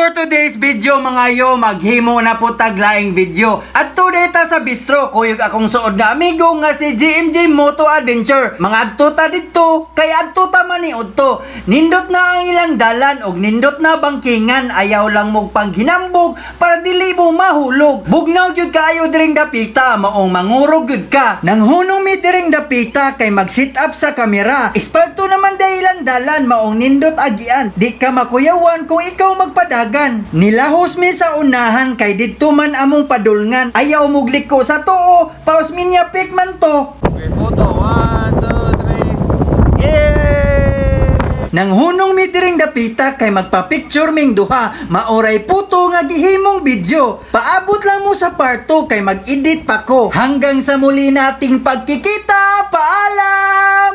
for today's video mga yo, maghimo na po taglaing video. At today ta sa bistro, kuyog akong suod nga amigo nga si GMJ Moto Adventure. Mga adto ta dito, kay adto ta maniud to. Nindot na ang ilang dalan og nindot na bangkingan, ayaw lang mog panghinambog para dili mo mahulog. Bugnaw gyud kaayo diring dapita, maong mangurog gyud ka. Nang hunong mi diring dapita kay mag sit up sa kamera. Espalto naman dahilan dalan, maong nindot agian. Di ka makuyawan kung ikaw magpadagan. Nilahos mi sa unahan kay didto man among padulngan. Ayaw mugliko sa too, paus minya pick man to. Okay, photo. 1, 2, 3. Yay! Nang hunong mi diring dapita kay magpa-picture ming duha, maoray puto nga gihimong video. Paabot lang mo sa part 2 kay mag-edit pa ko. Hanggang sa muli nating pagkikita, paalam!